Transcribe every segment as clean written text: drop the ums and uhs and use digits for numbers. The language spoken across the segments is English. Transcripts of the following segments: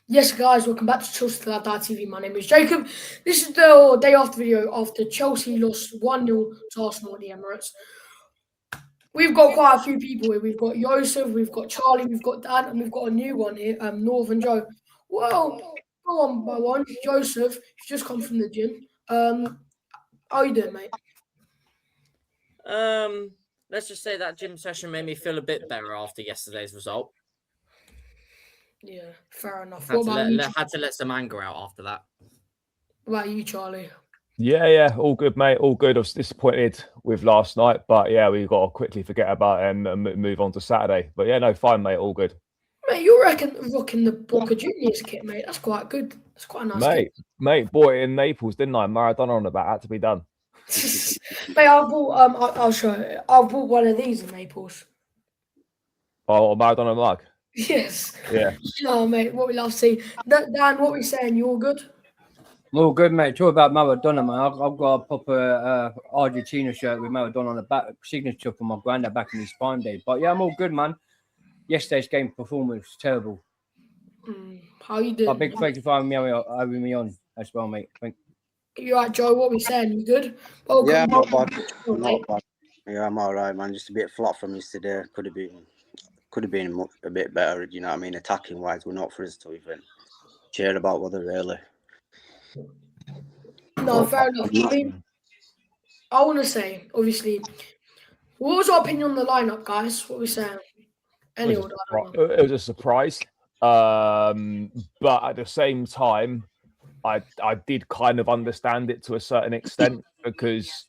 Yes, guys, welcome back to Chelsea Till I Die TV. My name is Jacob. This is the day after video after Chelsea lost 1-0 to Arsenal at the Emirates. We've got quite a few people here. We've got Yosef, we've got Charlie, we've got Dan, and we've got a new one here, Northern Joe. Well, go on by one. Joseph, you just come from the gym. How you doing, mate? Let's just say that gym session made me feel a bit better after yesterday's result. Yeah, fair enough. Had What to about you? had to let some anger out after that. What about you, Charlie? Yeah, all good, mate. All good. I was disappointed with last night, but yeah, we've got to quickly forget about it and move on to Saturday. But yeah, no, fine, mate. All good, Mate, you're rocking the Boca Juniors kit, mate. That's quite good. That's quite a nice kit. mate. Bought it in Naples, didn't I? Maradona on the back, had to be done. Mate, I bought I'll show you. I bought one of these in Naples. Oh, Maradona mug. Yes. Yeah. Oh, mate, what we love to see. Dan, what we saying? You all good? All good, mate. Talk about Maradona, man. I've got a proper Argentina shirt with Maradona on the back, signature from my granddad back in his prime days. But yeah, I'm all good, man. Yesterday's game performance was terrible. How you doing? A big thank you for having me on as well, mate. You right, Joe? What we saying? You good? Welcome. Yeah, not bad. Not bad. Yeah, I'm all right, man. Just a bit flat from yesterday. Could have been a bit better. You know what I mean? Attacking wise, we're not for us to even cheer about whether really. No, fair enough. I mean, I want to say, obviously, what was our opinion on the lineup, guys? What we saying? It was a surprise, but at the same time, I did kind of understand it to a certain extent, because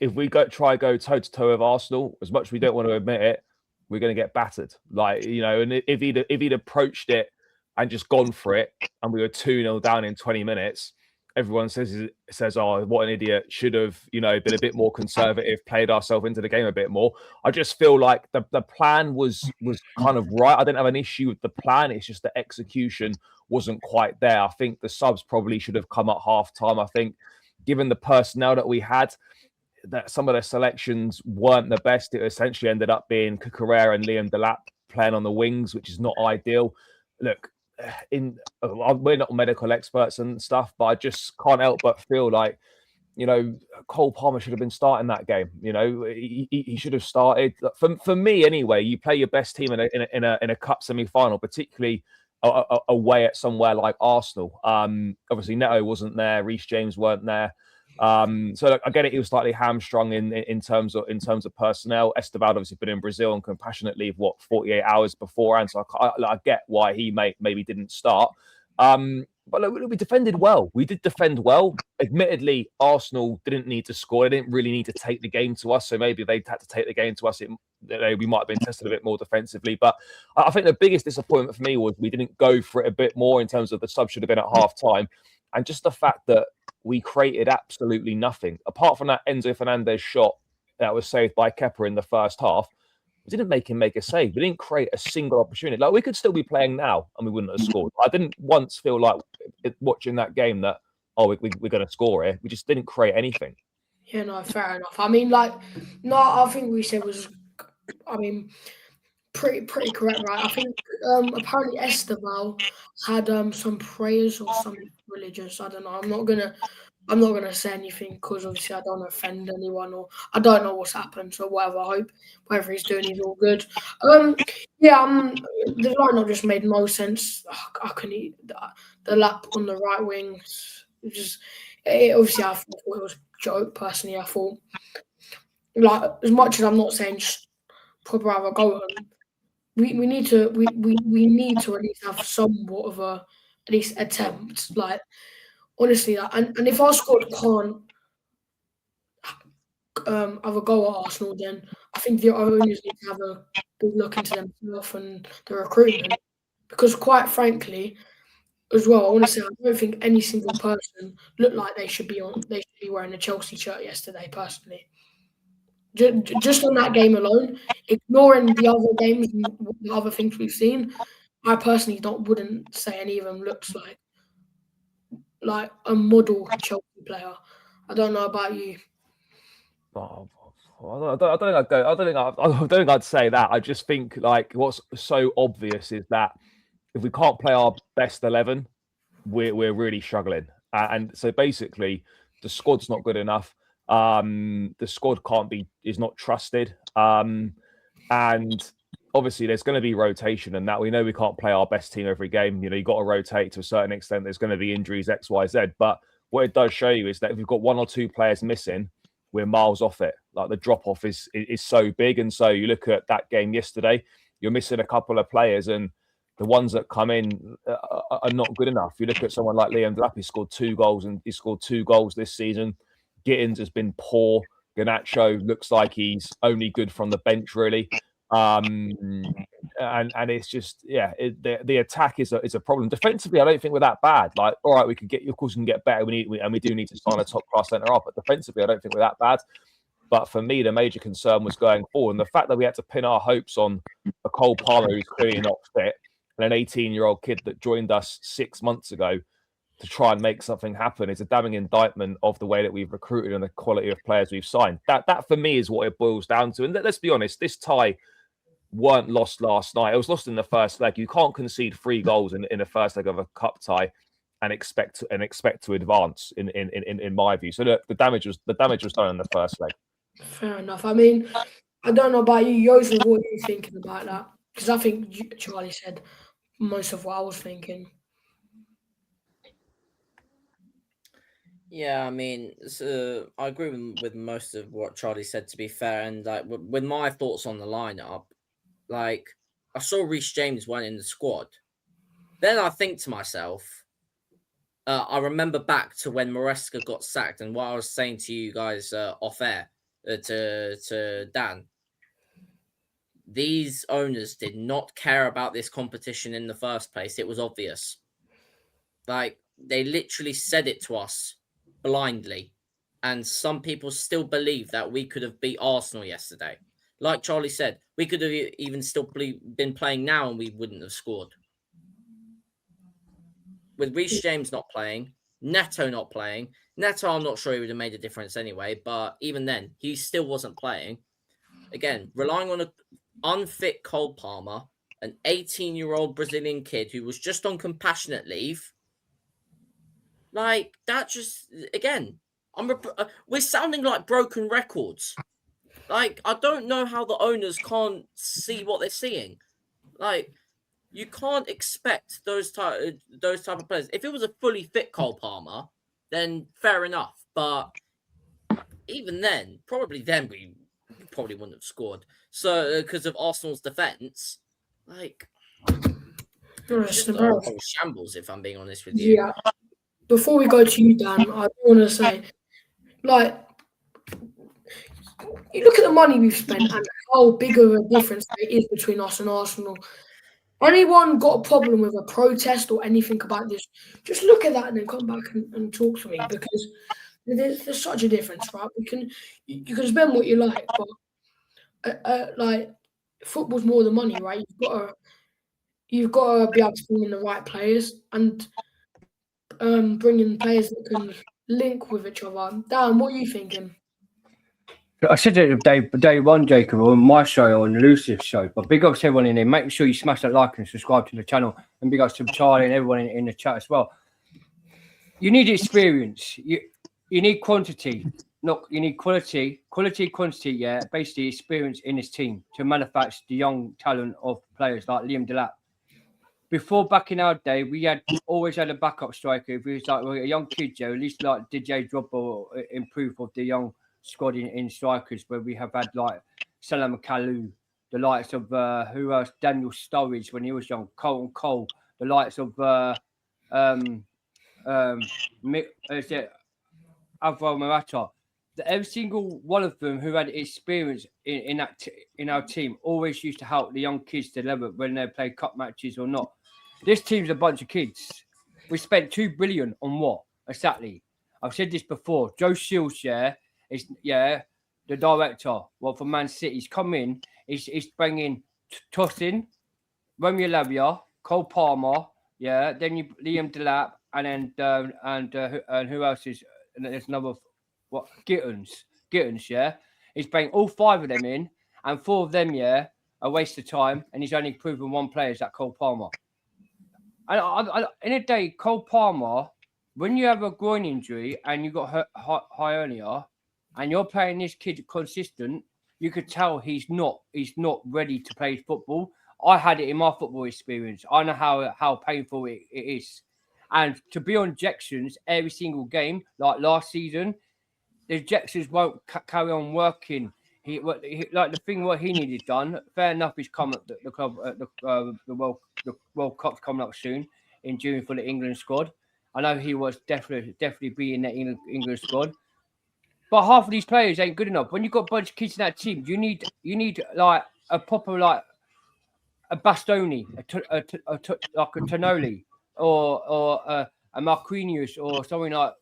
if we go toe to toe with Arsenal, as much as we don't want to admit it, we're going to get battered. Like, you know, and if he'd approached it and just gone for it, and we were 2-0 down in 20 minutes, everyone says, "Oh, what an idiot! Should have, been a bit more conservative, played ourselves into the game a bit more." I just feel like the plan was kind of right. I didn't have an issue with the plan. It's just the execution wasn't quite there. I think the subs probably should have come at half time. I think, given the personnel that we had, that some of the selections weren't the best. It essentially ended up being Cucurella and Liam Delap playing on the wings, which is not ideal. Look, we're not medical experts and stuff, but I just can't help but feel like, Cole Palmer should have been starting that game. He should have started. For me, anyway. You play your best team in a cup semi-final, particularly away at somewhere like Arsenal. Obviously, Neto wasn't there. Reece James weren't there. So look, I get it. He was slightly hamstrung in terms of personnel. Esteval obviously been in Brazil on compassionate leave 48 hours beforehand. So I get why he maybe didn't start. But look, we defended well. We did defend well. Admittedly, Arsenal didn't need to score. They didn't really need to take the game to us. So maybe they had to take the game to us. We might have been tested a bit more defensively. But I think the biggest disappointment for me was we didn't go for it a bit more in terms of the sub should have been at half time. And just the fact that we created absolutely nothing. Apart from that Enzo Fernandez shot that was saved by Kepa in the first half, we didn't make him make a save. We didn't create a single opportunity. Like, we could still be playing now and we wouldn't have scored. I didn't once feel like watching that game that, we're going to score here. We just didn't create anything. Yeah, no, fair enough. I mean, I think we said was, pretty correct, right? I think apparently Esteval had some prayers or something religious. I don't know. I'm not gonna say anything because obviously I don't want to offend anyone, or I don't know what's happened. So whatever. I hope whatever he's doing, he's all good. The lineup just made no sense. I couldn't eat the lap on the right wing. Obviously I thought it was a joke. Personally, I thought, like, as much as I'm not saying just proper have a go at him, we need to at least have somewhat of a at least attempt. Like, honestly, and if our squad can't have a go at Arsenal, then I think the owners need to have a good look into themselves and the recruitment. Because quite frankly, as well, I want to say I don't think any single person looked like they should be wearing a Chelsea shirt yesterday. Personally, just on that game alone, ignoring the other games and the other things we've seen, I personally wouldn't say any of them looks like a model Chelsea player. I don't know about you. I don't think I'd say that. I just think, like, what's so obvious is that if we can't play our best 11, we're really struggling. And so basically, the squad's not good enough. The squad is not trusted. And obviously, there's going to be rotation, and that we know we can't play our best team every game. You've got to rotate to a certain extent. There's going to be injuries, X, Y, Z. But what it does show you is that if we've got one or two players missing, we're miles off it. Like the drop off is so big. And so you look at that game yesterday, you're missing a couple of players, and the ones that come in are not good enough. You look at someone like Liam Delap, he scored 2 goals, and he scored 2 goals this season. Gittins has been poor. Garnacho looks like he's only good from the bench, really. And it's just, the attack is a problem. Defensively, I don't think we're that bad. Like, all right, of course, we can get better. We do need to sign a top class centre half, but defensively, I don't think we're that bad. But for me, the major concern was going forward, and the fact that we had to pin our hopes on a Cole Palmer who's clearly not fit, and an 18-year-old kid that joined us 6 months ago to try and make something happen is a damning indictment of the way that we've recruited and the quality of players we've signed. That for me is what it boils down to. And let's be honest, this tie weren't lost last night. It was lost in the first leg. You can't concede 3 goals in the first leg of a cup tie and expect to advance in my view. So the damage was done in the first leg. Fair enough. I mean, I don't know about you, Joseph, what are you thinking about that? Because I think Charlie said most of what I was thinking. Yeah, I mean, I agree with most of what Charlie said, to be fair. And like with my thoughts on the lineup, like I saw Reece James went in the squad. Then I think to myself, I remember back to when Maresca got sacked and what I was saying to you guys off air to Dan. These owners did not care about this competition in the first place. It was obvious. Like, they literally said it to us blindly. And some people still believe that we could have beat Arsenal yesterday. Like Charlie said, we could have even still been playing now and we wouldn't have scored. With Reece James not playing, Neto not playing. Neto, I'm not sure he would have made a difference anyway. But even then, he still wasn't playing. Again, relying on an unfit Cole Palmer, an 18-year-old Brazilian kid who was just on compassionate leave. Like, that just, again, we're sounding like broken records. Like, I don't know how the owners can't see what they're seeing. Like, you can't expect those type of players. If it was a fully fit Cole Palmer, then fair enough. But even then, we probably wouldn't have scored. So, because of Arsenal's defence, like, just a whole shambles, if I'm being honest with you. Yeah. Before we go to you, Dan, I want to say, like, you look at the money we've spent and how big of a difference there is between us and Arsenal. Anyone got a problem with a protest or anything about this, just look at that and then come back and talk to me, because there's such a difference, right? You can spend what you like, but like, football's more than money, right? You've got to be able to bring in the right players and bring in players that can link with each other. Dan, what are you thinking? I said it day one, Jacob, on my show, on Lucy's show. But big ups to everyone in there. Make sure you smash that like and subscribe to the channel. And big ups to Charlie and everyone in the chat as well. You need experience. You need quantity. You need quality, quantity, yeah. Basically, experience in this team to manufacture the young talent of players like Liam Delap. Before, back in our day, we always had a backup striker. If we was like a young kid, Joe, at least like DJ Drop or improve of the young squad in strikers, where we have had like Salam Kalou, the likes of who else? Daniel Sturridge when he was young, Colton Cole, the likes of Alvaro Morata. Every single one of them who had experience in our team always used to help the young kids develop when they play cup matches or not. This team's a bunch of kids. We spent $2 billion on what? Exactly. I've said this before. Joe Shields, is the director. Well, for Man City, he's come in. He's bringing Tosin, Romeo Lavia, Cole Palmer. Yeah, then Liam Delap, and then and who else is? And there's another. What, Gittins, yeah. He's bringing all 5 of them in, and 4 of them, a waste of time, and he's only proven one player is that Cole Palmer. And in a day, Cole Palmer, when you have a groin injury and you got hernia, and you're playing this kid consistent, you could tell he's not ready to play football. I had it in my football experience. I know how painful it is. And to be on injections every single game, like last season, the injections won't carry on working. He like the thing what he needed done. Fair enough, he's come at the club at the World Cup's coming up soon in June for the England squad. I know he was definitely be in that England squad. But half of these players ain't good enough. When you've got a bunch of kids in that team, you need like a proper like a Bastoni, like a Tonoli, or a Marquinhos, or something like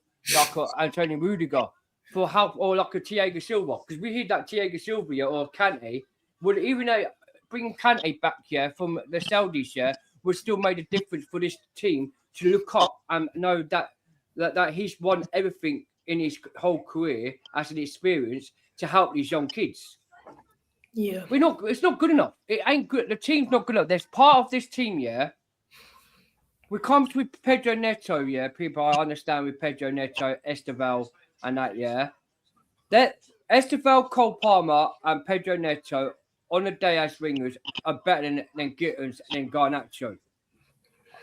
Antonio Rudiger for help, or like a Thiago Silva, because we heard that Thiago Silva or Kante would, even though bringing Kante back here from the Saudis here would still made a difference for this team to look up and know that he's won everything in his whole career as an experience to help these young kids. Yeah, it's not good enough. It ain't good. The team's not good enough. There's part of this team, yeah. When it comes with Pedro Neto, yeah, people I understand with Pedro Neto, Esteval, and that, yeah. That Esteval, Cole Palmer, and Pedro Neto on the day as ringers are better than Gittins and Garnacho.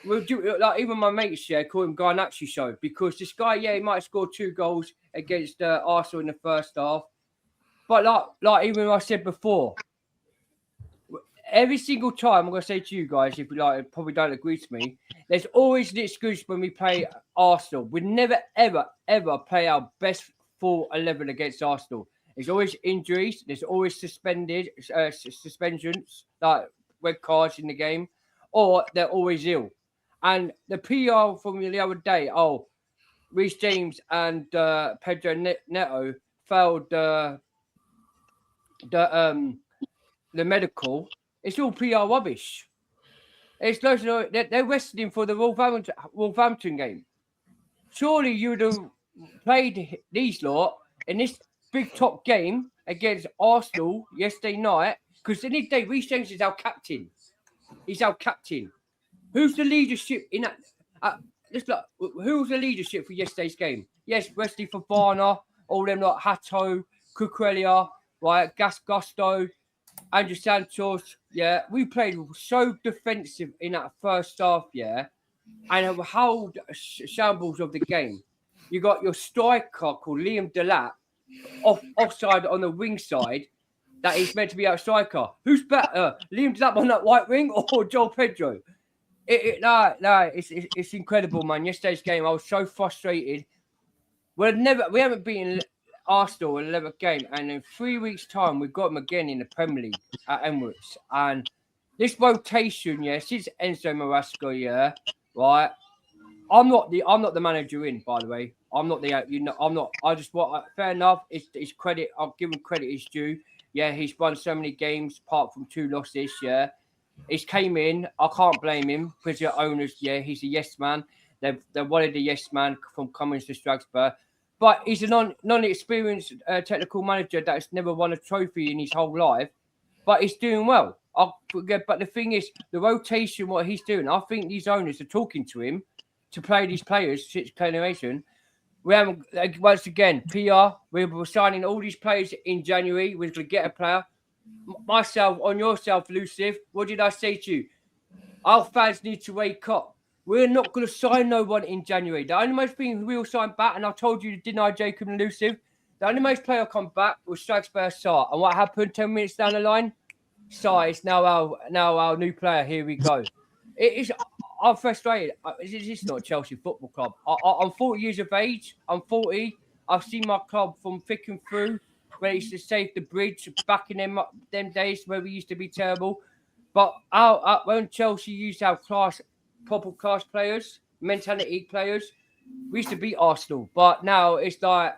Like even my mates, yeah, call him Garnacho show, because this guy, yeah, he might score 2 goals against Arsenal in the first half, but like even I said before, every single time I'm going to say to you guys, if you like, probably don't agree to me, there's always an excuse when we play Arsenal. We never, ever play our best full 11 against Arsenal. There's always injuries. There's always suspensions, like red cards in the game, or they're always ill. And the PR from the other day, Reece James and Pedro Neto failed the medical. It's all PR rubbish. It's they're resting him for the Wolverhampton game. Surely you'd have played these lot in this big top game against Arsenal yesterday night, because in this day, Reece James is our captain. He's our captain. Who's the leadership in that? Just look, who's the leadership for yesterday's game? Yes, Wesley Fofana, all them like Hato, Cucurella, right, Gusto, Andrew Santos, yeah, we played so defensive in that first half, yeah, and have held shambles of the game. You got your striker called Liam Delap offside on the wing side, that he's meant to be our striker. Who's better, Liam Delap on that right wing or Joel Pedro? It's incredible, man. Yesterday's game, I was so frustrated. We haven't beaten Arsenal in 11th game, and in 3 weeks' time, we've got them again in the Premier League at Emirates. And this rotation, yeah, since Enzo Maresca, yeah, right. I'm not the manager in, by the way. I'm not the I'm not. I just want fair enough. It's credit. I'll give him credit is due. Yeah, he's won so many games apart from 2 losses. Yeah, he's came in. I can't blame him because your owners. Yeah, he's a yes man. They wanted a yes man from Cummins to Strasbourg. But he's a non-experienced technical manager that's never won a trophy in his whole life. But he's doing well. But the thing is, the rotation, what he's doing, I think these owners are talking to him to play these players, 6th generation. We haven't, once again, PR, we were signing all these players in January. We're going to get a player. Myself, on yourself, Luciv, what did I say to you? Our fans need to wake up. We're not going to sign no one in January. The only most thing we'll sign back, and I told you to deny Jacob and Elusive, the only most player come back was Strasbourg Sarr. And what happened 10 minutes down the line? Sarr is now our new player. Here we go. I'm frustrated. It's not Chelsea Football Club. I'm 40 years of age. I'm 40. I've seen my club from thick and through, where it used to save the bridge back in them days where we used to be terrible. But when Chelsea used our proper class players, mentality players, we used to beat Arsenal. But now it's like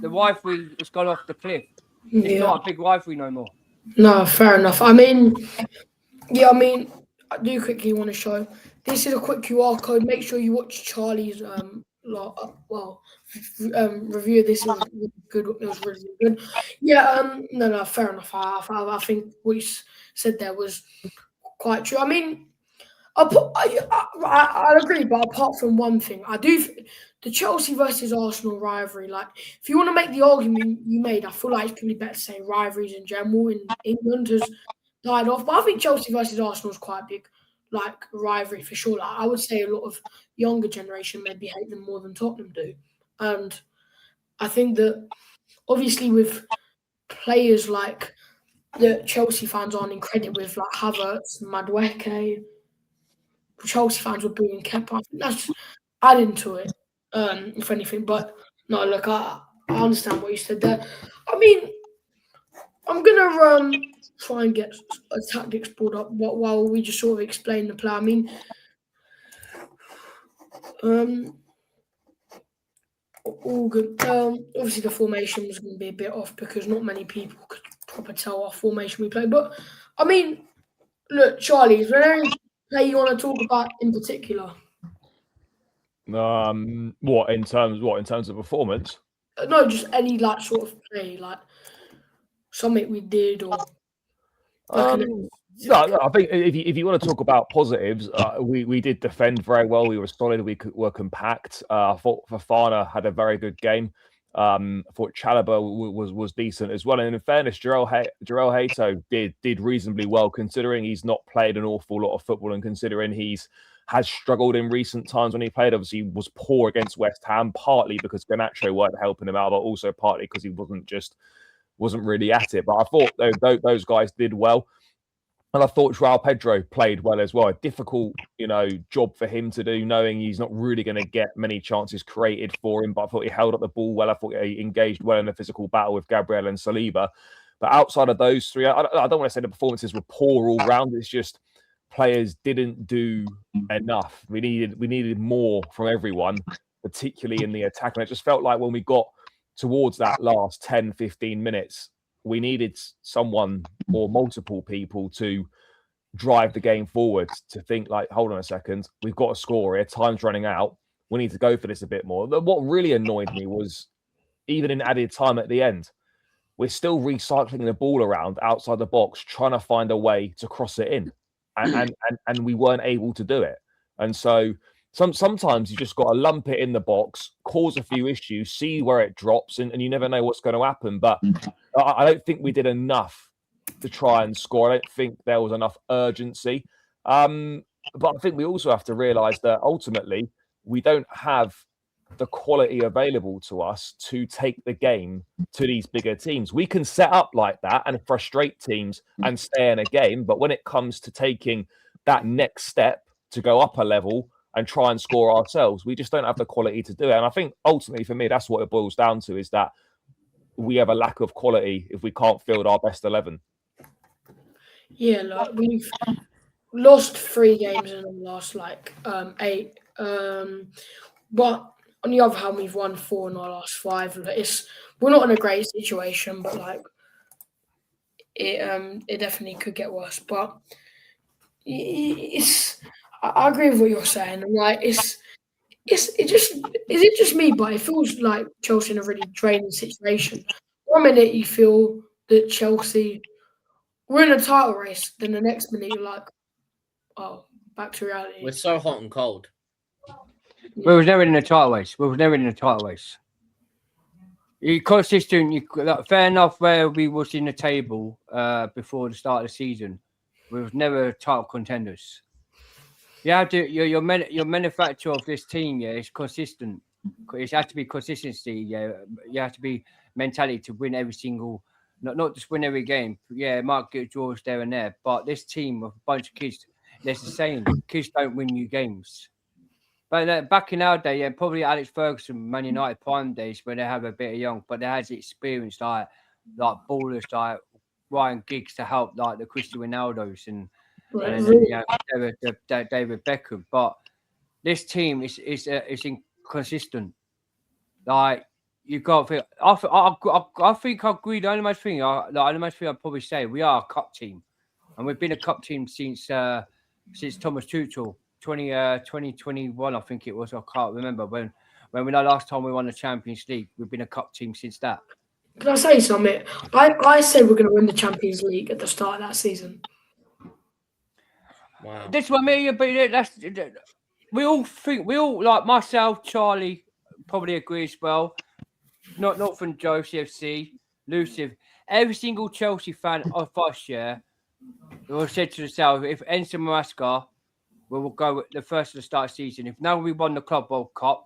the rivalry has gone off the cliff. It's not a big rivalry no more. No, fair enough. I mean, I do quickly want to show. This is a quick QR code. Make sure you watch Charlie's review of this. It was really good. It was really good. Yeah. No. Fair enough. I think what you said there was quite true. I mean, I agree, but apart from one thing, the Chelsea versus Arsenal rivalry. Like, if you want to make the argument you made, I feel like it's probably better to say rivalries in general in England has died off. But I think Chelsea versus Arsenal is quite a big, like, rivalry for sure. Like, I would say a lot of younger generation maybe hate them more than Tottenham do, and I think that obviously with players like the Chelsea fans aren't in credit with, like Havertz, Madueke. Chelsea fans were booing Kepa. I think that's adding to it, if anything. But no, look, I understand what you said there. I mean, I'm gonna try and get a tactics board up while we just sort of explain the play. I mean, all good. Obviously, the formation was going to be a bit off because not many people could proper tell what formation we played. But I mean, look, Charlie, is there any play you want to talk about in particular? What in terms of performance? No, just any like sort of play, like something we did or. No, I think if you want to talk about positives, we did defend very well. We were solid. We were compact. I thought Fofana had a very good game. I thought Chalobah was decent as well. And in fairness, Jarell Hato did reasonably well considering he's not played an awful lot of football and considering has struggled in recent times when he played. Obviously, he was poor against West Ham, partly because Garnacho weren't helping him out, but also partly because he wasn't really at it. But I thought those guys did well. And I thought João Pedro played well as well. A difficult, job for him to do, knowing he's not really going to get many chances created for him. But I thought he held up the ball well. I thought he engaged well in a physical battle with Gabriel and Saliba. But outside of those three, I don't want to say the performances were poor all round. It's just players didn't do enough. We needed more from everyone, particularly in the attack. And it just felt like when we got towards that last 10, 15 minutes, we needed someone or multiple people to drive the game forward, to think like, hold on a second, we've got a score here, time's running out, we need to go for this a bit more. What really annoyed me was, even in added time at the end, we're still recycling the ball around outside the box, trying to find a way to cross it in. And we weren't able to do it. And so sometimes you just got to lump it in the box, cause a few issues, see where it drops, and you never know what's going to happen. But I don't think we did enough to try and score. I don't think there was enough urgency. But I think we also have to realise that ultimately we don't have the quality available to us to take the game to these bigger teams. We can set up like that and frustrate teams and stay in a game. But when it comes to taking that next step to go up a level and try and score ourselves, we just don't have the quality to do it. And I think ultimately for me, that's what it boils down to, is that we have a lack of quality if we can't field our best 11. Yeah, look, we've lost 3 games in the last 8. But on the other hand, we've won 4 in our last 5. We're not in a great situation, but it definitely could get worse. But I agree with what you're saying. Is it just me? But it feels like Chelsea in a really draining situation. 1 minute you feel that Chelsea we're in a title race, then the next minute you're like, oh, back to reality. We're so hot and cold. We was never in a title race. You're consistent. Fair enough where we was in the table before the start of the season. We was never title contenders. You have to your manufacture of this team, is consistent. It has to be consistency. You have to be mentality to win every single, not just win every game. Yeah, might get draws there and there, but this team of a bunch of kids, there's the saying: kids don't win new games. But back in our day, probably Alex Ferguson, Man United prime days, when they have a bit of young, but they has experience like ballers like Ryan Giggs to help like the Cristiano Ronaldos and David Beckham. But this team is inconsistent. Like you can't feel. I think I agree. The only most thing I'd probably say, we are a cup team, and we've been a cup team since Thomas Tuchel. 2021, I think it was. I can't remember when we know last time we won the Champions League. We've been a cup team since that. Can I say something? I said we're going to win the Champions League at the start of that season. Wow. This one, me, but that's we all like myself, Charlie probably agree as well. Not from Joseph C. Luciv. Every single Chelsea fan of us, yeah, will said to themselves, if Enzo Maresca will go the first of the start of the season. If now we won the Club World Cup,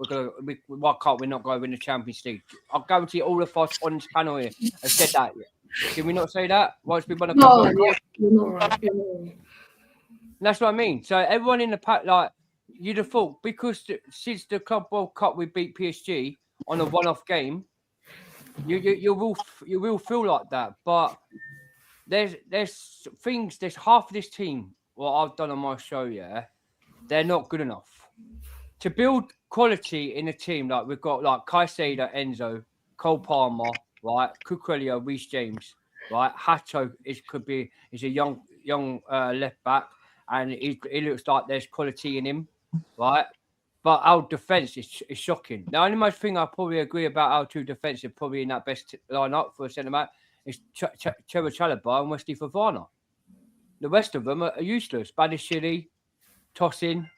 why can't we not go win the Champions League? I'll guarantee all of us on this panel here have said that. Did we not say that? Once we won the Club World Cup? You're not right. You're not right. That's what I mean. So everyone in the pack, like, you'd have thought, because since the Club World Cup we beat PSG on a one-off game, you will feel like that. But there's half of this team, what I've done on my show, yeah, they're not good enough. To build quality in a team, like we've got like Caicedo, Enzo, Cole Palmer, right? Cucurella, Reece James, right? Hato is a young left back, and it looks like there's quality in him, right? But our defence is shocking. The only most thing I probably agree about our two defensive, probably in that best lineup for a centre back, is Trevor Chalobah and Wesley Fofana. The rest of them are useless. Badishili, Tosin.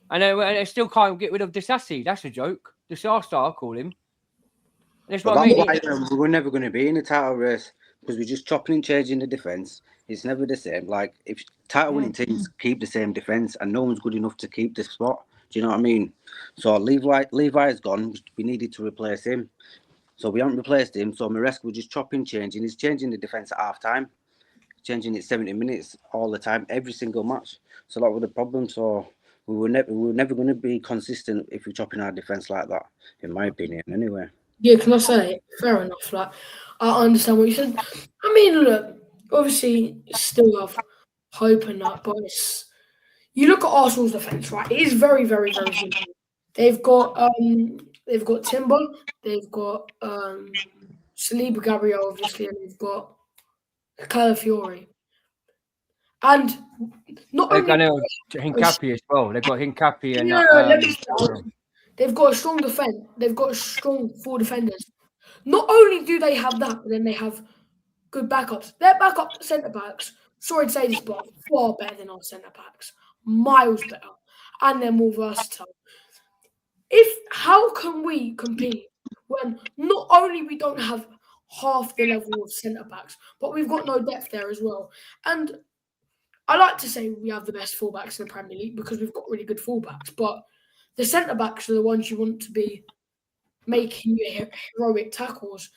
And they still can't get rid of Disassi. That's a joke. Disaster, I call him. That's what I mean. We're never going to be in a title race because we're just chopping and changing the defence. It's never the same. Like, if title winning teams keep the same defence and no one's good enough to keep this spot, do you know what I mean? So Levi is gone. We needed to replace him. So we haven't replaced him. So Maresca was just chopping, changing. He's changing the defence at half time, changing it 70 minutes all the time, every single match. So that was the problem. So we were never going to be consistent if we're chopping our defence like that, in my opinion, anyway. Yeah, can I say, fair enough. Like, I understand what you said. I mean, look, obviously, still have hope in that, but you look at Arsenal's defence, right? It is very, very, very simple. They've got Timber, they've got Saliba Gabriel, obviously, and they've got Calafiori. And not They've got only Hincapié as well. They've got Hincapié and they've got a strong defence. They've got a strong four defenders. Not only do they have that, but then they have good backups. Their backup centre backs, sorry to say this, but far better than our centre backs. Miles better. And they're more versatile. How can we compete when not only we don't have half the level of centre backs, but we've got no depth there as well? And I like to say we have the best fullbacks in the Premier League because we've got really good fullbacks, but the centre backs are the ones you want to be making your heroic tackles.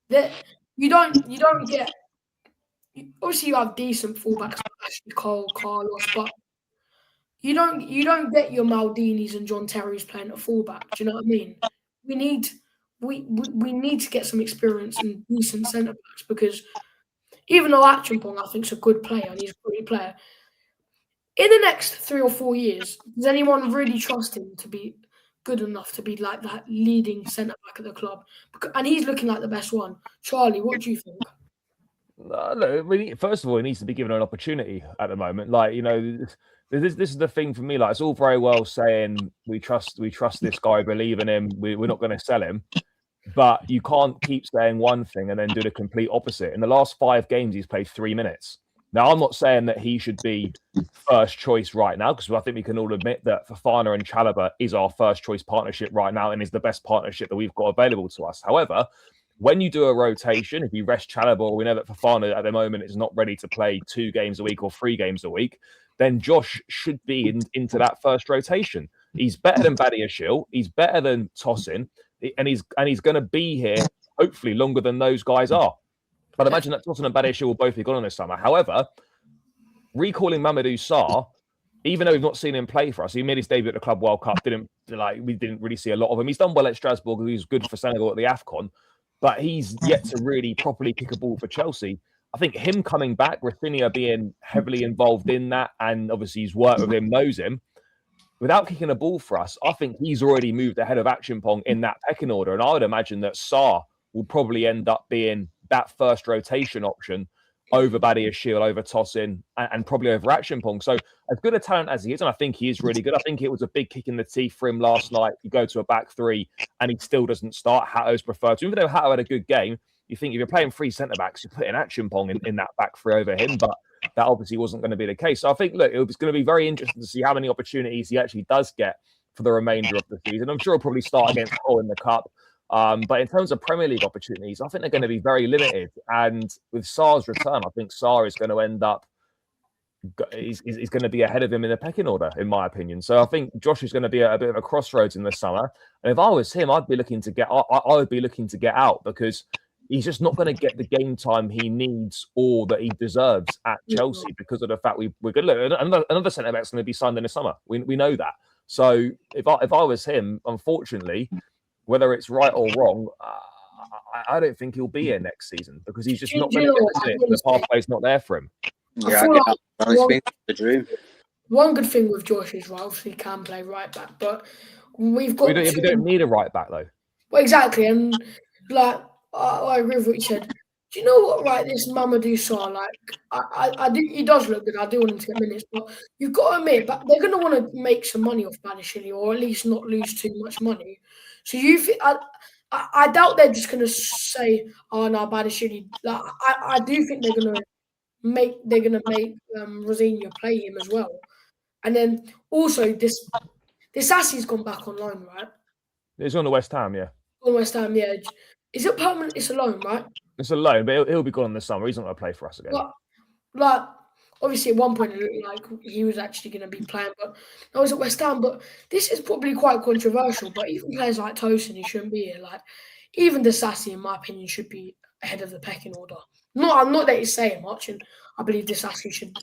That you don't get. Obviously, you have decent fullbacks, Ashley Cole, Carlos, but you don't get your Maldinis and John Terry's playing at fullback. Do you know what I mean? We need to get some experience and decent centre backs because even though Achimpong, I think, is a good player and he's a great player, in the next 3 or 4 years, does anyone really trust him to be good enough to be like that leading centre back at the club? And he's looking like the best one. Charlie, what do you think? Look, first of all, he needs to be given an opportunity at the moment. Like, you know, this is the thing for me. Like, it's all very well saying we trust this guy, believe in him. We're not going to sell him. But you can't keep saying one thing and then do the complete opposite. In the last 5 games, he's played 3 minutes. Now, I'm not saying that he should be first choice right now, because I think we can all admit that Fofana and Chalobah is our first choice partnership right now and is the best partnership that we've got available to us. However, when you do a rotation, if you rest Chalobah, we know that Fofana at the moment is not ready to play 2 games a week or 3 games a week, then Josh should be into that first rotation. He's better than Badiashile. He's better than Tosin. And he's going to be here, hopefully, longer than those guys are. I'd imagine that Tosin and Badiashile will both be gone in the summer. However, recalling Mamadou Sarr, even though we've not seen him play for us, he made his debut at the Club World Cup. We didn't really see a lot of him. He's done well at Strasbourg because he was good for Senegal at the AFCON, but he's yet to really properly kick a ball for Chelsea. I think him coming back, Rafinha being heavily involved in that, and obviously he's worked with him, knows him. Without kicking a ball for us, I think he's already moved ahead of Achimpong in that pecking order. And I would imagine that Sarr will probably end up being that first rotation option over Badiashile, over Tosin, and probably over Achimpong. So as good a talent as he is, and I think he is really good, I think it was a big kick in the teeth for him last night. You go to a back 3 and he still doesn't start. Hato's preferred to. Even though Hato had a good game, you think if you're playing 3 centre-backs, you're putting Achimpong in that back 3 over him. But that obviously wasn't going to be the case. So I think, look, it was going to be very interesting to see how many opportunities he actually does get for the remainder of the season. I'm sure he'll probably start against Hull in the Cup. But in terms of Premier League opportunities, I think they're going to be very limited. And with Sarr's return, I think Sarr is going to end up, he's going to be ahead of him in the pecking order, in my opinion. So I think Josh is going to be a bit of a crossroads in the summer. And if I was him, I'd be looking to I would be looking to get out, because he's just not going to get the game time he needs or that he deserves at Chelsea because of the fact we're going to look. Another centre back's going to be signed in the summer. We know that. So if I was him, unfortunately, whether it's right or wrong, I don't think he'll be here next season, because he's just not going to get it. The pathway's not there for him. Yeah, the dream. One good thing with Josh is, right, obviously he can play right back, but we don't need a right back though. Well, exactly, and like I agree with what you said. Do you know what? Right, this Mamadou Sarr, like I do. He does look good. I do want him to get minutes, but you've got to admit, but they're going to want to make some money off Badiashile, or at least not lose too much money. So I doubt they're just going to say, "Oh no, Badiashile." Like, I do think they're going to make Rosenior play him as well, and then also this Assie's gone back on loan, right? It's on the West Ham, yeah. On West Ham, yeah. Is it permanent? It's a loan, right? It's a loan, but he'll be gone in the summer. He's not going to play for us again. Like obviously, at one point, it looked like he was actually going to be playing, but now he's at West Ham. But this is probably quite controversial. But even players like Tosin, he shouldn't be here. Like even Disassi, in my opinion, should be ahead of the pecking order. Not that he's saying much, and I believe Disassi should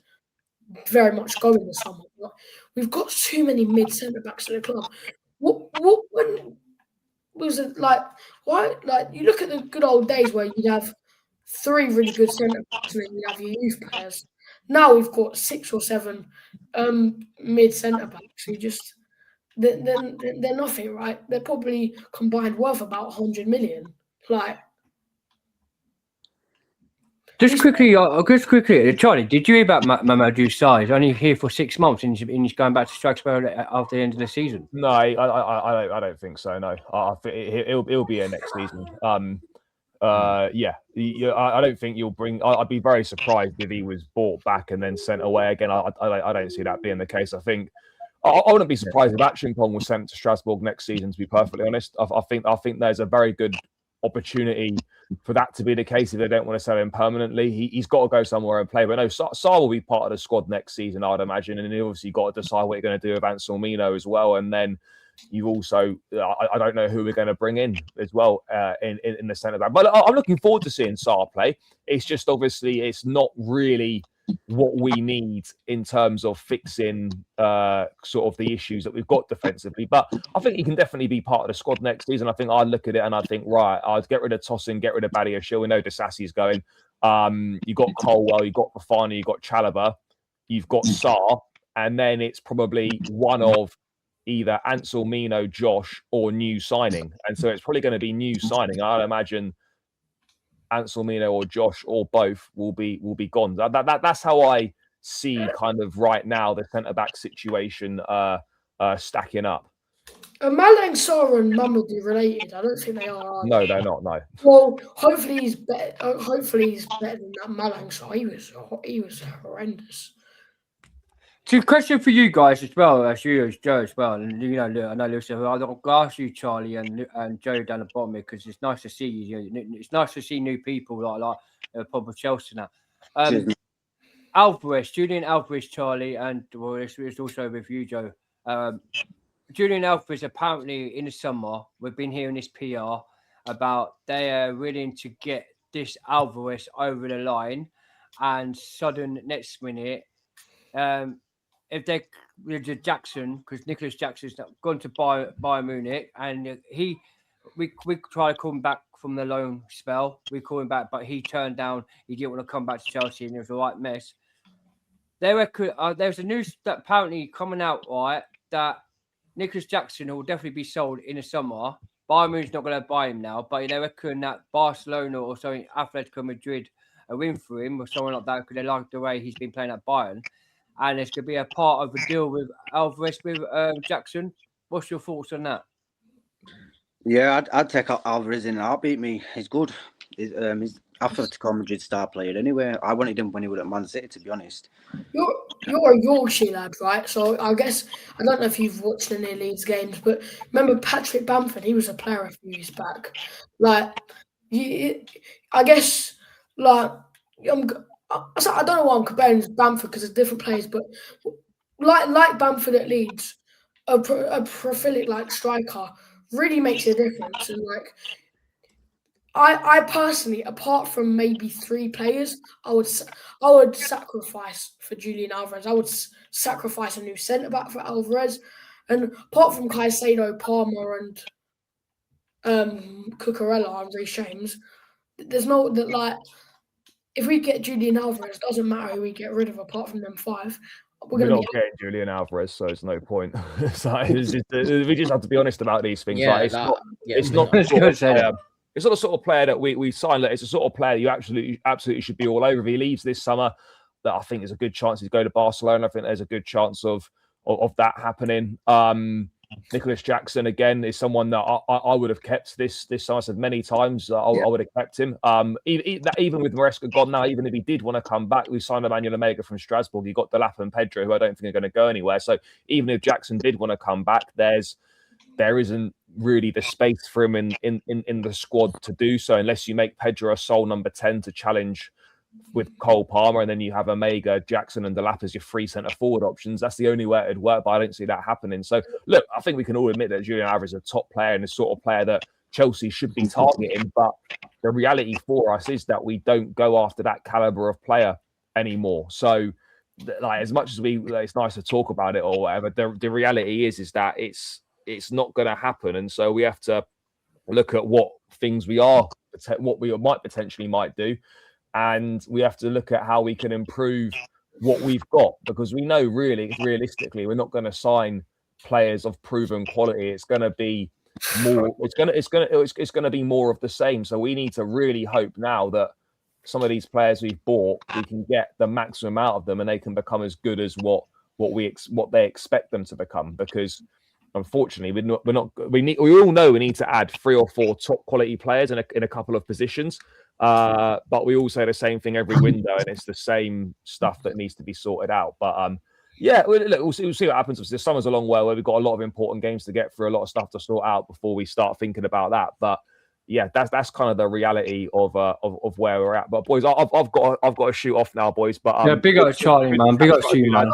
very much go in the summer. But we've got too many mid centre backs in the club. When was it like? Why? Like you look at the good old days where you'd have 3 really good centre backs and then you'd have your youth players. Now we've got 6 or 7 mid centre backs who just they're nothing, right? They're probably combined worth about 100 million. Like. Just quickly, Charlie, did you hear about Mamadou Sarr? He's only here for 6 months and he's going back to Strasbourg after the end of the season. No, I don't think so. No, I think he'll be here next season. I don't think you'll bring. I'd be very surprised if he was bought back and then sent away again. I don't see that being the case. I think I wouldn't be surprised if Achimpong was sent to Strasbourg next season. To be perfectly honest, I think there's a very good opportunity for that to be the case if they don't want to sell him permanently. He's got to go somewhere and play. But no, Sarr will be part of the squad next season, I'd imagine. And you obviously got to decide what you're going to do with Ansel Mino as well. And then you've also, I don't know who we're going to bring in as well in the centre back. But I'm looking forward to seeing Sarr play. It's just obviously it's not really what we need in terms of fixing sort of the issues that we've got defensively. But I think he can definitely be part of the squad next season. I think I'd look at it and I'd think, right, I'd get rid of Tosin, get rid of Badiashile. We know Disassi's going. You got Colwell, you got Fofana, you got Chalobah, you've got Sarr, and then it's probably one of either Ansel Mino, Josh, or new signing. And so it's probably going to be new signing. I'd imagine Ansel Mino or Josh or both will be gone. That's how I see kind of right now the centre back situation stacking up. Are Malang Sarr and Mamadou related? I don't think they are. No, they're not. No. Well, hopefully he's better. Hopefully he's better than that Malang Sarr. He was horrendous. So, question for you guys as well, as Joe as well, and you know, I know Lewis. I'll ask you, Charlie, and Joe down the bottom here, because it's nice to see you. It's nice to see new people like Papa Chelsea now. Alvarez, Julian Alvarez, Charlie, and well, it's also with you, Joe. Julian Alvarez, apparently in the summer, we've been hearing this PR about they are willing to get this Alvarez over the line, and sudden next minute. If they with Jackson, because Nicholas Jackson's gone to Bayern Munich, and we tried to call him back from the loan spell. We called him back, but he turned down. He didn't want to come back to Chelsea, and it was a right mess. There's a news that apparently coming out, right, that Nicholas Jackson will definitely be sold in the summer. Bayern Munich's not going to buy him now, but they reckon that Barcelona or something, Atletico Madrid, a win for him or someone like that, because they like the way he's been playing at Bayern. And it's going to be a part of a deal with Alvarez with Jackson. What's your thoughts on that? Yeah, I'd take Alvarez in a heartbeat. He's good. Atletico Madrid star player anyway. I wanted him when he was at Man City, to be honest. You're a Yorkshire lad, right? So I guess I don't know if you've watched any of Leeds games, but remember Patrick Bamford? He was a player a few years back. Like, I guess like I don't know why I'm comparing Bamford because it's different players, but like Bamford at Leeds, a prolific like striker really makes a difference. And like I personally, apart from maybe 3 players, I would sacrifice for Julian Alvarez. I would sacrifice a new centre back for Alvarez, and apart from Caicedo, Palmer, and Cucurella and Reece James, there's no that like. If we get Julian Alvarez, doesn't matter who we get rid of apart from them 5. We're not getting Julian Alvarez, so it's no point. We just have to be honest about these things. Yeah, like, it's not the sort of player that we sign. It's a sort of player you absolutely should be all over. If he leaves this summer, that I think there's a good chance he's going to Barcelona. I think there's a good chance of that happening. Nicholas Jackson again is someone that I would have kept this summer. I said many times I would have kept him. Even with Maresca gone now, even if he did want to come back, we signed Emmanuel Omega from Strasbourg. You got Delap and Pedro, who I don't think are going to go anywhere. So even if Jackson did want to come back, there isn't really the space for him in the squad to do so, unless you make Pedro a sole number 10 to challenge with Cole Palmer, and then you have Omega, Jackson, and Delap as your 3 centre forward options. That's the only way it'd work, but I don't see that happening. So, look, I think we can all admit that Julian Alvarez is a top player and the sort of player that Chelsea should be targeting. But the reality for us is that we don't go after that caliber of player anymore. So, like, as much as it's nice to talk about it or whatever, the reality is that it's not going to happen, and so we have to look at what we might potentially do. And we have to look at how we can improve what we've got, because we know realistically we're not going to sign players of proven quality. It's going to be more. It's going to be more of the same. So we need to really hope now that some of these players we've bought, we can get the maximum out of them, and they can become as good as what they expect them to become. Because unfortunately, we all know we need to add 3 or 4 top quality players in a couple of positions. But we all say the same thing every window, and it's the same stuff that needs to be sorted out. But we'll see what happens. This summer's a long way. We've got a lot of important games to get through, a lot of stuff to sort out before we start thinking about that. But yeah, that's kind of the reality of where we're at. But boys, I've got to shoot off now, boys. But big up Charlie, man. Big up to you, man.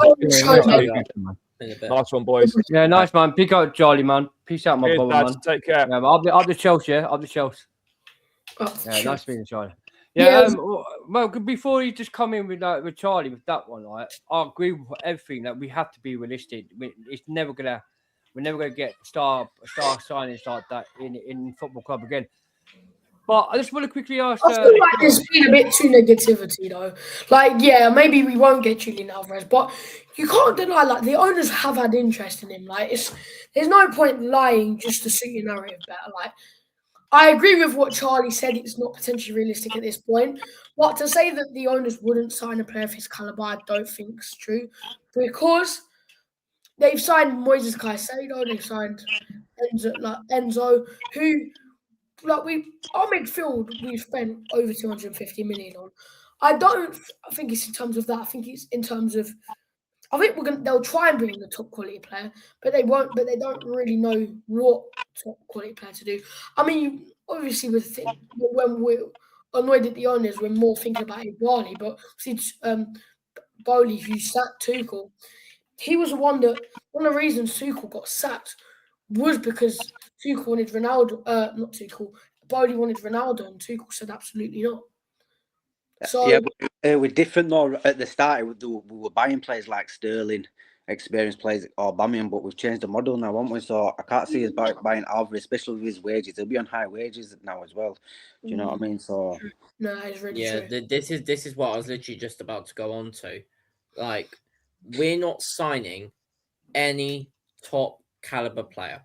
Nice one, boys. Yeah, nice, man. Big up Charlie, man. Peace out, my brother, man. Take care. Yeah, up the Chelsea, up the Chelsea. Yeah, nice meeting Charlie. Yeah, well, before you just come in with Charlie with that one, I agree with everything that we have to be realistic. We're never gonna get star signings like that in football club again. But I just want to quickly ask. I feel like there's been a bit too negativity though. Like, yeah, maybe we won't get Julian Alvarez, but you can't deny like the owners have had interest in him. Like, there's no point lying just to suit your narrative better. Like, I agree with what Charlie said. It's not potentially realistic at this point. But to say that the owners wouldn't sign a player of his caliber, I don't think is true. Because they've signed Moises Caicedo, they've signed Enzo, who, like, our midfield, we've spent over 250 million on. I don't think it's in terms of that. I think it's in terms of, I think they'll try and bring in the top quality player, but they won't. But they don't really know what top quality player to do. I mean, obviously, when we're annoyed at the owners, we're more thinking about Barley. But see, Bowley, who sacked Tuchel, he was one of the reasons Tuchel got sacked was because Tuchel wanted Ronaldo. Not Tuchel. Bowley wanted Ronaldo, and Tuchel said absolutely not. So yeah, we're different though. At the start, we were buying players like Sterling, experienced players, or Aubameyang, but we've changed the model now, haven't we? So I can't see us buying Alvarez, especially with his wages. He'll be on high wages now as well. Do you know what I mean? So no, it's really true. This is what I was literally just about to go on to. Like, we're not signing any top caliber player.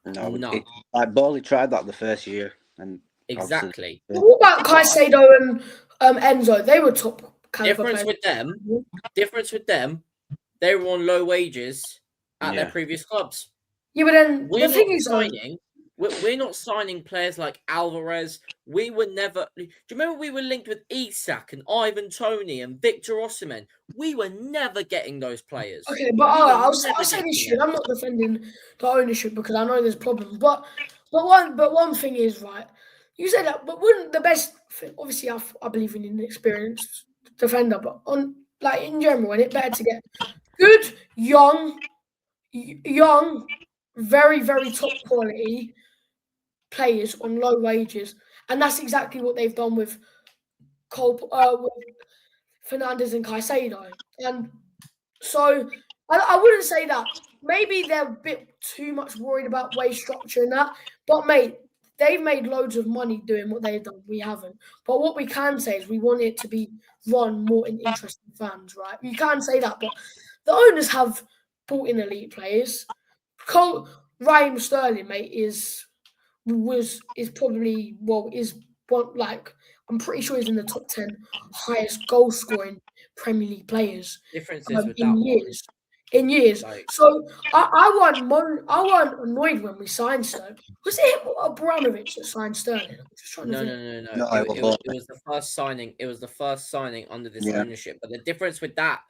No. Like Bowley tried that the first year, and exactly. What about Caicedo and Enzo? They were top caliber players. Difference with them, they were on low wages at their previous clubs. Yeah, but then we're the thing not is, signing. We're not signing players like Alvarez. We were never. Do you remember we were linked with Isak and Ivan Toney and Victor Osimhen? We were never getting those players. Okay, but I'll say this shit. I'm not defending the ownership because I know there's problems. But one thing is, right, you said that, but wouldn't the best obviously I believe in an experienced defender, but on like in general, and it better to get good, young, very, very top quality players on low wages. And that's exactly what they've done with with Fernandez and Caicedo. And so I wouldn't say that. Maybe they're a bit too much worried about wage structure and that. But, mate, they've made loads of money doing what they've done. We haven't. But what we can say is we want it to be run more in interest of fans, right? You can say that. But the owners have brought in elite players. Raheem Sterling, mate, is probably one, like, I'm pretty sure he's in the top 10 highest goal scoring Premier League players Differences with in that years. In years. Like, so I wasn't annoyed when we signed Sterling. Was it Abramovich that signed Sterling? I'm just trying to think. No. It was the first signing. It was the first signing under this ownership. But the difference with that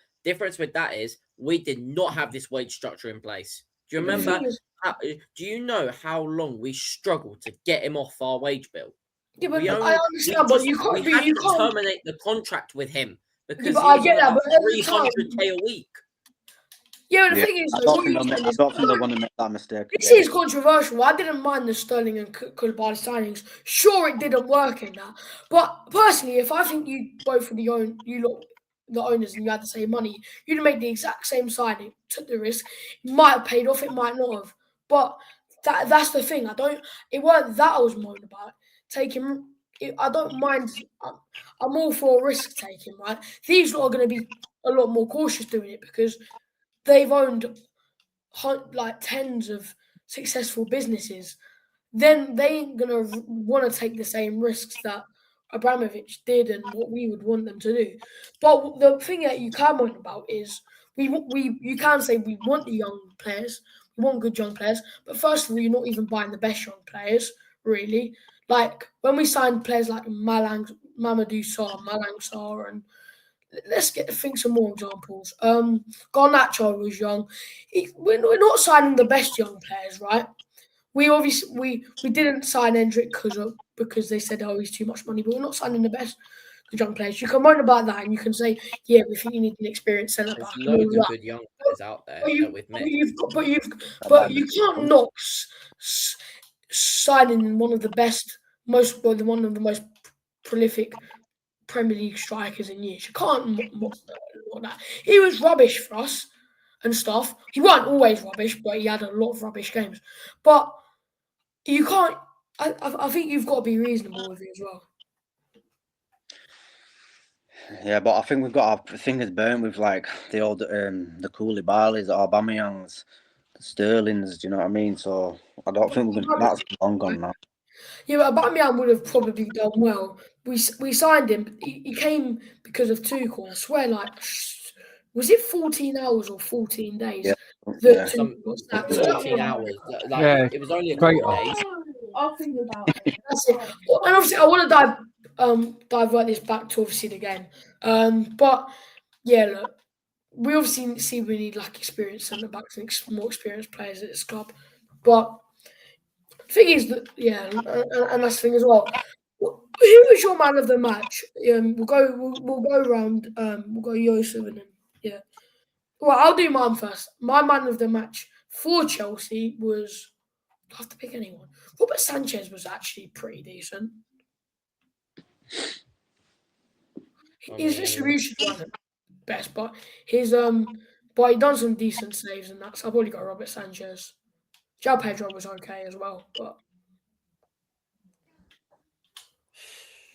is we did not have this wage structure in place. Do you remember? Do you know how long we struggled to get him off our wage bill? Yeah, but I understand, but you can't terminate the contract with him because he I was get on that, about but 300K a week. Yeah, the thing is, I don't think they want to make that mistake. This is controversial. I didn't mind the Sterling and Koulibaly signings. Sure, it didn't work in that, but personally, if I think you both were the owners, and you had the same money, you'd have made the exact same signing, took the risk. It might have paid off, it might not have. But that's the thing. It weren't that I was moaning about. I don't mind. I'm all for risk taking, right? These lot are going to be a lot more cautious doing it because they've owned like tens of successful businesses. Then they ain't going to want to take the same risks that Abramovich did and what we would want them to do. But the thing that you can moan about is you can say we want the young players, we want good young players, but first of all, you're not even buying the best young players, really. Like when we signed players like Mamadou Sarr, Malang Sarr, and let's think some more examples. Garnacho was young. We're not signing the best young players, right? We obviously we didn't sign Hendrick because they said, oh, he's too much money, but we're not signing the best young players. You can moan about that and you can say, yeah, we think you need an experienced centre back. There's loads of good young players out there that we've met. But you can't knock signing one of the most prolific Premier League strikers in years. You can't mock that. He was rubbish for us and stuff. He wasn't always rubbish, but he had a lot of rubbish games. But you can't. I think you've got to be reasonable with it as well. Yeah, but I think we've got our fingers burnt with like the old the Koulibalys, the Aubameyangs, the Sterlings. Do you know what I mean? So I don't think that's long gone now. Yeah, but Aubameyang would have probably done well. We signed him. He came because of Tuchel. I swear, like, was it 14 hours or 14 days? Yeah. 14 hours. Like, it was only a couple of days. I'll think about it. That's it. And obviously, I want to divert this back to obviously the game. But yeah, look, we obviously see we need like experienced centre backs and more experienced players at this club. But the thing is that and that's the thing as well. Who was your man of the match? We'll go around. We'll go Yosef and then yeah. Well, I'll do mine first. My man of the match for Chelsea was. I have to pick anyone. Robert Sanchez was actually pretty decent. His distribution wasn't best, but he done some decent saves and that. So I'll probably go Robert Sanchez. João Pedro was okay as well, but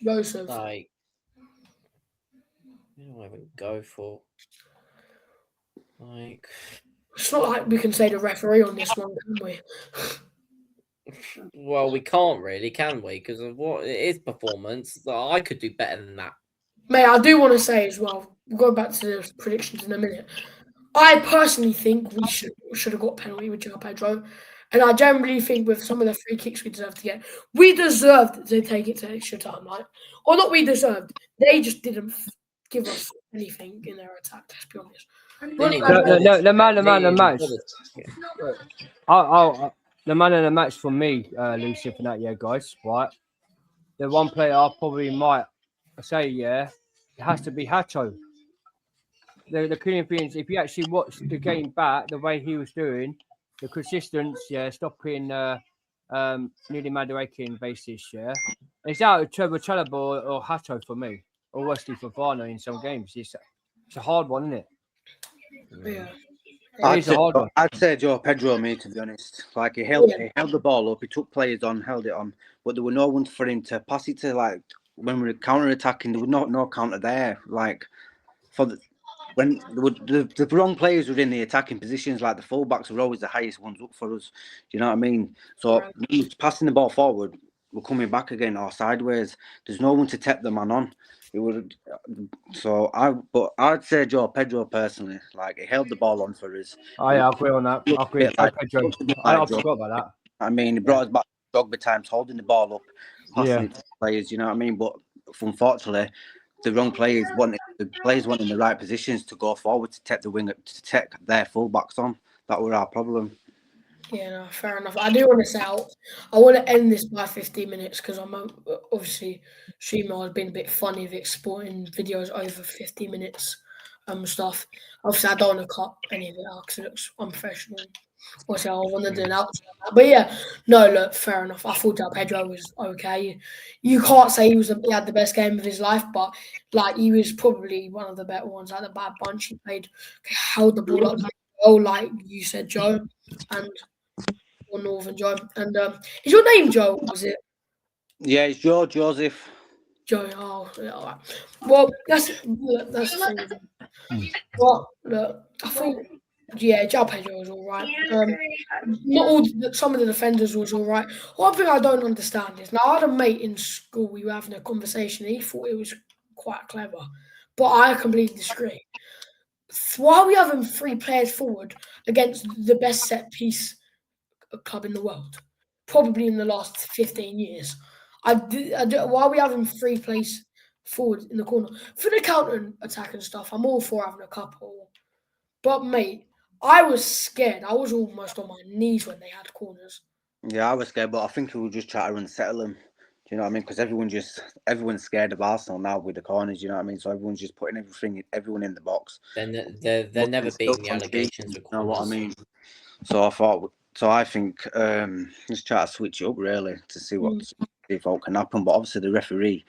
Joseph. Like, who do I even go for? Like, it's not like we can say the referee on this one, can we? Well, we can't really, can we? Because of what it is performance. I could do better than that. Mate, I do want to say as well, we'll go back to the predictions in a minute. I personally think we should have got a penalty with João Pedro. And I generally think with some of the free kicks we deserved to get, we deserved to take it to extra time. Or not we deserved. They just didn't give us anything in their attack, let's be honest. The man of the match. The man of the match for me, Lucy, for that, guys, right? The one player I probably might say, it has to be Hacho. The cleaning things, if you actually watch the game back, the way he was doing, the consistency, stopping Nili Madueke basis, it's out of Trevor Chalobah or Hacho for me, or Wesley Fofana in some games. It's a hard one, isn't it? Yeah. I'd say João Pedro, me, to be honest. Like, he held the ball up, he took players on, held it on, but there were no one for him to pass it to. Like, when we were counter-attacking, there was no counter there. Like, when the wrong players were in the attacking positions, like the fullbacks were always the highest ones up for us. Do you know what I mean? So, passing the ball forward, we're coming back again or sideways. There's no one to tap the man on. It would. So I'd say João Pedro personally. Like, he held the ball on for us. I agree on that. I agree. Pedro. I forgot about that. I mean, he brought us back Drogba times, holding the ball up, passing it to players. You know what I mean? But unfortunately, the wrong players wanted in the right positions to go forward to take the wing, to take their fullbacks on. That was our problem. Yeah, no, fair enough. I do want to say I want to end this by 15 minutes because I'm obviously streamer has been a bit funny with exporting videos over 50 minutes stuff. Obviously, I don't want to cut any of it out because it looks unprofessional. Also, I want to do an outro. But yeah, no, look, fair enough. I thought João Pedro was okay. You can't say he had the best game of his life, but like he was probably one of the better ones out of the bad bunch. He held the ball up well, like you said, Joe, and or Northern Joe. And is your name Joe? Was it? Yeah, it's Joseph. Joe. Oh, yeah, all right. Well, that's the thing. Well, look, I think João Pedro was all right. Not all. Some of the defenders was all right. One thing I don't understand is now I had a mate in school. We were having a conversation. He thought it was quite clever, but I completely disagree. Why are we having 3 players forward against the best set piece club in the world, probably in the last 15 years? Why are we having 3 players forward in the corner for the counter attack and stuff? I'm all for having a couple, but mate, I was scared. I was almost on my knees when they had corners. Yeah, I was scared, but I think we will just try to unsettle them. Do you know what I mean? Because everyone's scared of Arsenal now with the corners. You know what I mean? So everyone's just putting everyone in the box. They're never beating the allegations with corners. You know what I mean? So I think let's try to switch it up really to see what can happen. But obviously the referee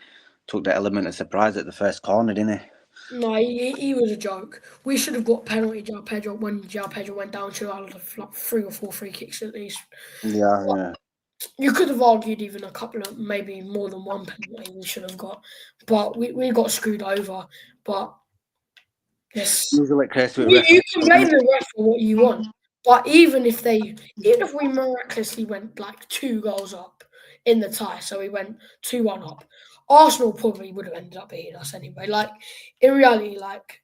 took the element of surprise at the first corner, didn't he? No, he was a joke. We should have got penalty João Pedro when João Pedro went down. Should have had like 3 or 4 free kicks at least. Yeah. You could have argued even a couple of, maybe more than one penalty we should have got, but we got screwed over. But yes, you can blame the ref for what you want. But even if we miraculously went like 2 goals up in the tie, so we went 2-1 up, Arsenal probably would have ended up beating us anyway. Like in reality, like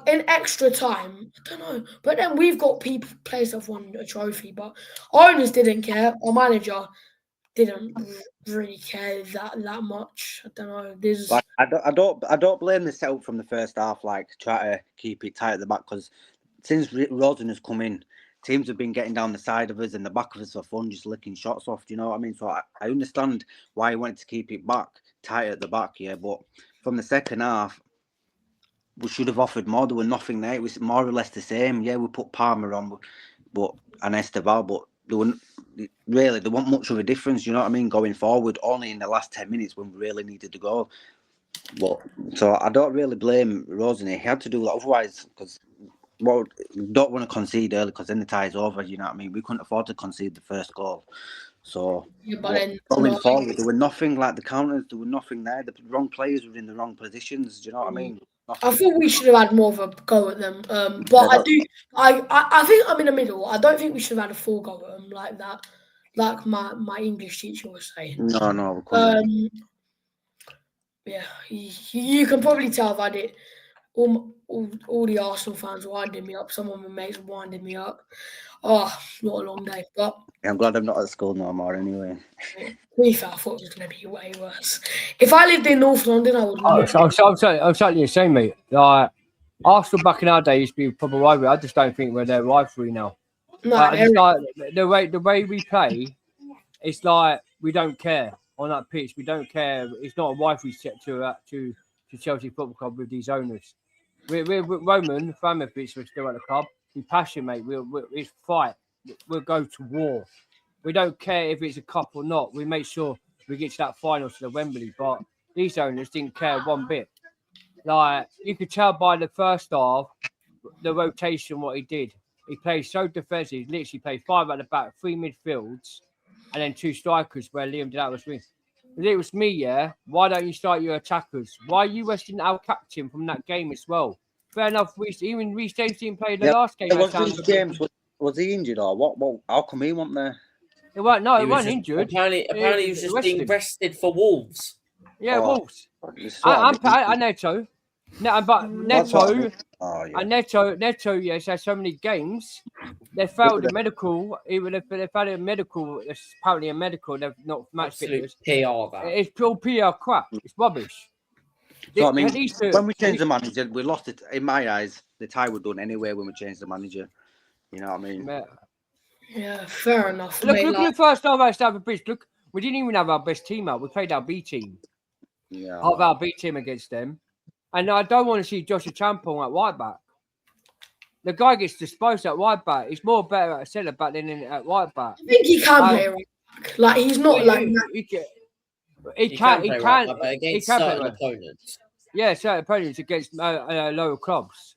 in extra time, I don't know. But then we've got players that have won a trophy, but owners didn't care. Our manager didn't really care that much. I don't know. Like, I don't blame the setup from the first half. Like, try to keep it tight at the back, because since Rosen has come in, teams have been getting down the side of us and the back of us for fun, just licking shots off. Do you know what I mean? So I understand why he wanted to keep it tight at the back, but from the second half, we should have offered more. There was nothing there. It was more or less the same. Yeah, we put Palmer on, and Esteval, but there wasn't much of a difference. You know what I mean? Going forward, only in the last 10 minutes when we really needed to go. But so I don't really blame Rosen. He had to do that otherwise, because don't want to concede early, because then the tie is over. You know what I mean? We couldn't afford to concede the first goal. So going forward, there were nothing like the counters. There were nothing there. The wrong players were in the wrong positions. Do you know what I mean? I thought we should have had more of a go at them. But I think I'm in the middle. I don't think we should have had a full go at them like that, like my English teacher was saying. No. Yeah, you can probably tell I've had it all the Arsenal fans winding me up. Some of my mates winding me up. Oh, what a long day. But I'm glad I'm not at school no more anyway. to be fair, I thought it was going to be way worse. If I lived in North London, I would. I'm certainly the same, mate. Like Arsenal back in our day used to be a proper rivalry. I just don't think we're their rivalry now. No, It's like the way we play, it's like we don't care on that pitch. We don't care. It's not a rivalry set to Chelsea Football Club with these owners. We're Roman Abramovich. We're still at the club. We passion, mate. It's fight. We'll go to war. We don't care if it's a cup or not. We make sure we get to that final to the Wembley. But these owners didn't care one bit. Like you could tell by the first half, the rotation what he did. He played so defensive. He literally played 5 at the back, 3 midfields, and then 2 strikers where Liam did that was me. If it was me, yeah. Why don't you start your attackers? Why are you resting our captain from that game as well? Fair enough. Even Reece James didn't play the last game. Was he injured or what? Well, how come he wasn't there? It weren't. No, He it was wasn't just- injured. Apparently, he was just being rested for Wolves. Yeah, Oh, Wolves. I Neto. No, but Neto. Oh, yeah. And Neto, yes, has so many games. They failed the medical. Even if they failed a medical, it's apparently a medical. They've not match Absolute fitness. PR that. It's pure PR crap. It's rubbish. So I mean, when we changed the manager, we lost it. In my eyes, the tie was done anyway when we changed the manager. You know what I mean? Yeah, fair enough. Look mate, at the first time I Stamford Bridge. Look, we didn't even have our best team out. We played our B team. Yeah. Half our B team against them. And I don't want to see Joshua Champong at right back. The guy gets disposed at right back. He's more better at centre back than at right back. I think he can play right back. Like he's not like he can play right back, but against certain right. opponents. Yeah, certain opponents against lower clubs.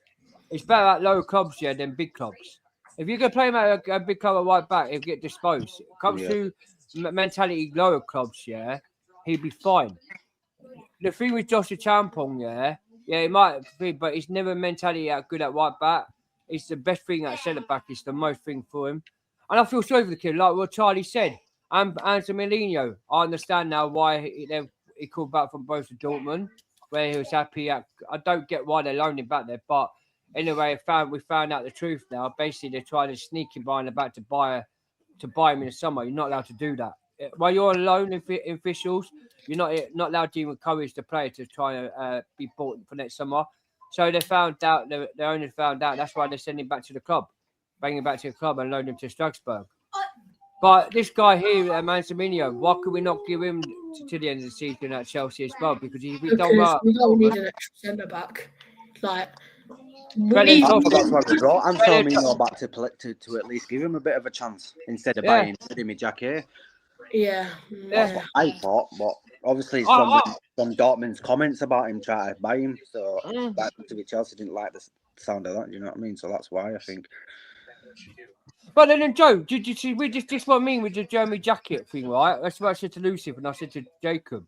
It's better at lower clubs, yeah, than big clubs. If you can play him at a big club at right back, he'll get disposed. It comes to mentality lower clubs, yeah, he'll be fine. The thing with Joshua Champong, yeah, it might be, but he's never mentality out good at right back. It's the best thing at centre back. It's the most thing for him. And I feel sorry for the kid, like what Charlie said. And Anthony Mourinho, I understand now why he called back from both to Dortmund, where he was happy. I don't get why they loaned him back there, but anyway, we found out the truth now. Basically, they're trying to sneak him behind the back to buy him in the summer. You're not allowed to do that. While you're on loan officials, you're not allowed to encourage the player to try and be bought for next summer. So they found out, the owners found out. That's why they send him back to the club, bring him back to the club and loan him to Strasbourg. But this guy here, Mansamino, why could we not give him to the end of the season at Chelsea as well? Because we don't need an extra centre back. Like, that's why we brought Antonio back to at least give him a bit of a chance instead of buying Jimmy Jackie. Yeah, that's what I thought. But obviously, from Dortmund's comments about him trying to buy him, so that to be Chelsea didn't like the sound of that. You know what I mean? So that's why I think. But then, Joe, did you see? We just what I mean with the Jeremy Jacket thing, right? That's what I said to Lucy and I said to Jacob.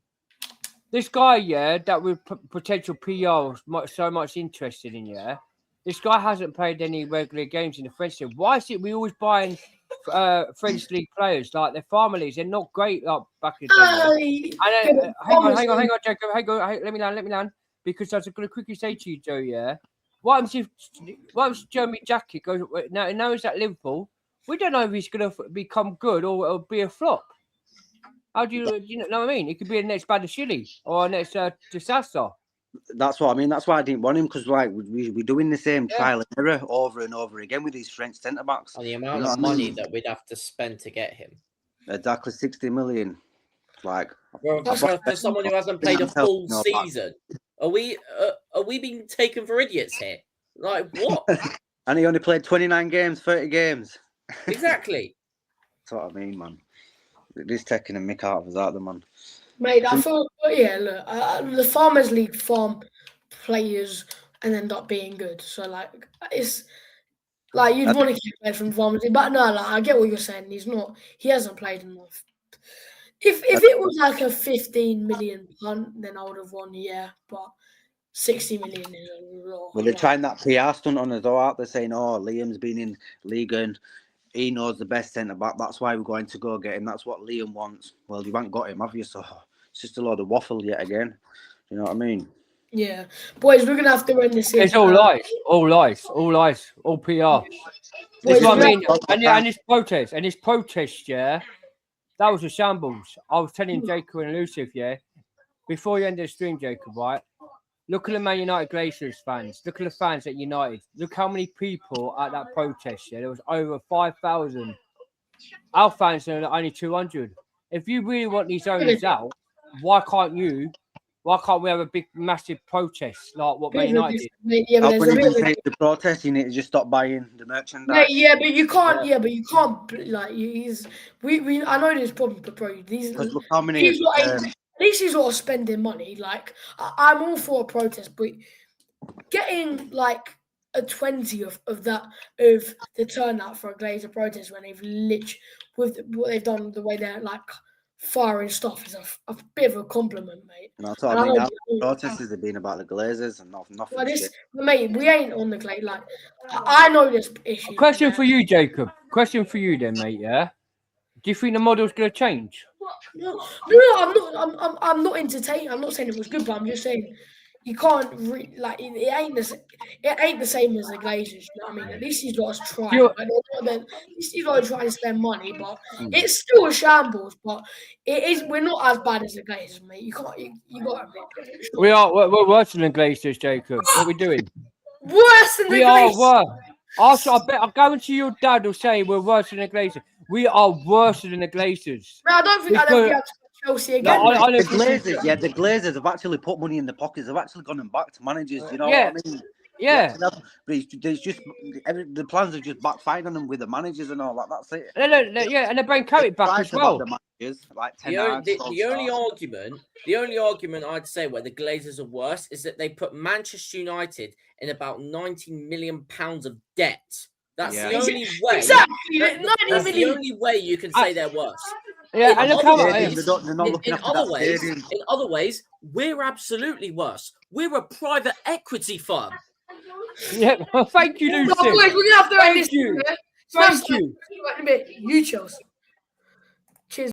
This guy, that with potential PR was so much interested in, this guy hasn't played any regular games in the French League. Why is it we always buying French League players like their families? They're not great like back in the day. Hang on, Jacob. Let me land. Because I was going to quickly say to you, Joe, what happens if Jeremy Jacket goes now he's at Liverpool? We don't know if he's going to become good or it'll be a flop. How do you know what I mean? It could be the next Badashili or next disaster. That's what I mean. That's why I didn't want him, because like we're doing the same trial and error over and over again with these French centre backs. And the amount of money that we'd have to spend to get him. Exactly, 60 million. Like, for someone who hasn't played a full season, are we being taken for idiots here? Like what? And he only played 29 games, 30 games. Exactly. That's what I mean, man. He's taking a mick out of us out there, man. Mate, I thought, look, the Farmers League farm players and end up being good. So, like, it's like you'd want to keep playing from Farmers League, but no, like, I get what you're saying. He hasn't played enough. If it was like a 15 million punt, then I would have won, but 60 million is a lot. Well, they're trying that PR stunt on us all out. They're saying, Liam's been in league and he knows the best centre-back. That's why we're going to go get him. That's what Liam wants. Well, you haven't got him, have you? So it's just a load of waffle yet again. You know what I mean? Yeah, boys, we're gonna have to end this. It's all lies, all lies, all lies, all PR. Boys, That's what I mean. we're And this protest, yeah, that was a shambles. I was telling Jacob and Lucifer, yeah, before you end the stream, Jacob, right? Look at the Man United Glazers fans. Look at the fans at United. Look how many people at that protest. Yeah, there was over 5,000. Our fans are only 200. If you really want these owners out, why can't we have a big, massive protest like what Man United did? Yeah, but When you take the protest, you need to just stop buying the merchandise. Mate, yeah, but you can't. Yeah, but you can't. Like, we. I know there's problems, but bro, Because look how many. At least he's not spending money. Like, I'm all for a protest, but getting like a 20 of the turnout for a Glazer protest when they've literally with what they've done, the way they're like firing stuff is a bit of a compliment, mate. That's what I mean. Our protests have been about the Glazers and nothing. Mate, we ain't on the Glaze. Like, I know this issue. Question for you, Jacob. Question for you, then, mate. Yeah. Do you think the model's going to change? No, I'm not entertaining. I'm not saying it was good, but I'm just saying you can't it ain't the same as the Glazers. You know what I mean? At least he's got to try. At least he's got to try and spend money, but it's still a shambles. But it is. We're not as bad as the Glazers, mate. You can't. You got to admit. Sure. We're worse than the Glazers, Jacob. What are we doing? Worse than the Glazers. We are worse. I guarantee your dad will say we're worse than the Glazers. We are worse than the Glazers. No, I don't think I'd have to Chelsea again. The Glazers have actually put money in the pockets. They've actually gone back to managers. You know what I mean? Yeah. But there's just the plans have just backfired on them with the managers and all that. That's it. Yeah, and they're bringing Carrot back as well. The managers, like the only argument I'd say where the Glazers are worse is that they put Manchester United in about £90 million of debt. That's the only way. Exactly. That's the only way you can say they're worse. Yeah, and look how in other ways, we're absolutely worse. We're a private equity firm. Yeah, thank you, Lucy. Boys, we're gonna have to end this. Thank you. You, Chelsea.